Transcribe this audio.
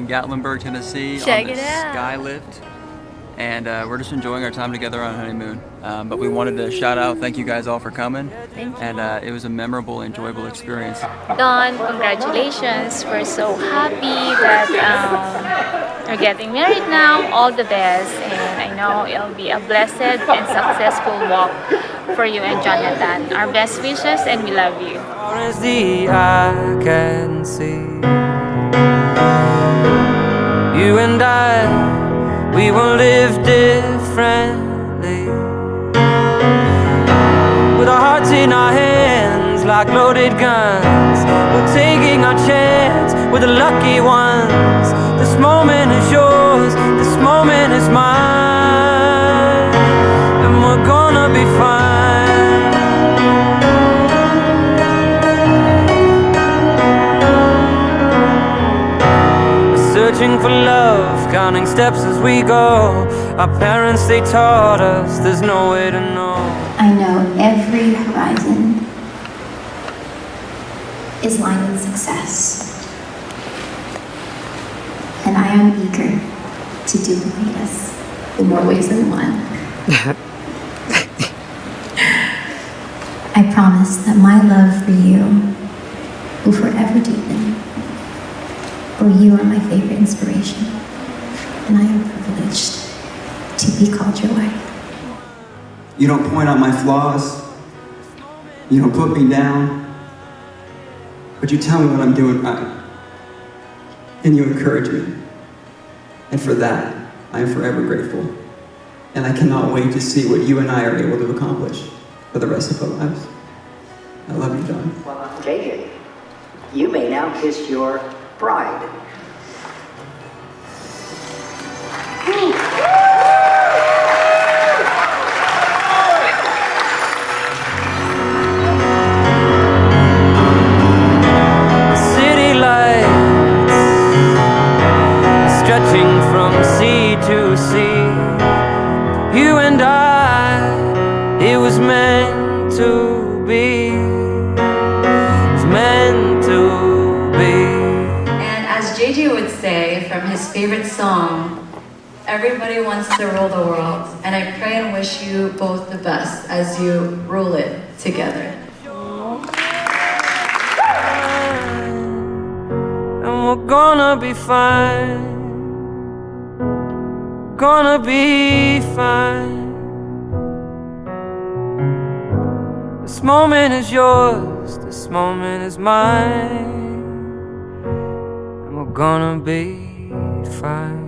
Gatlinburg, Tennessee Check on the it out. Skylift. And we're just enjoying our time together on honeymoon. But we wanted to shout out, thank you guys all for coming. Thank you. And it was a memorable, enjoyable experience. Don, congratulations. We're so happy that you're getting married now. All the best. And I know it'll be a blessed and successful walk for you and Jonathan. Our best wishes and we love you. Far as the eye can see, you and I, we will live differently, with our hearts in our hands like loaded guns. We're taking our chance with the lucky ones. This moment is yours, this moment is mine, and we're gonna be fine. Searching for love, counting steps as we go. Our parents, they taught us there's no way to know. I know every horizon is lined with success, and I am eager to duplicate us in more ways than one. I promise that my love for you will forever deepen, for you are my favorite inspiration, and I am privileged to be called your wife. You don't point out my flaws, you don't put me down, but you tell me what I'm doing right, and you encourage me. And for that, I am forever grateful. And I cannot wait to see what you and I are able to accomplish for the rest of our lives. I love you, John. Well, JJ, you may now kiss your bride. City lights stretching from sea to sea. You and I, it was meant to be. It's meant to be. And as JJ would say from his favorite song, everybody wants to rule the world. And I pray and wish you both the best as you rule it together. And we're gonna be fine. Gonna be fine. This moment is yours, this moment is mine, and we're gonna be fine.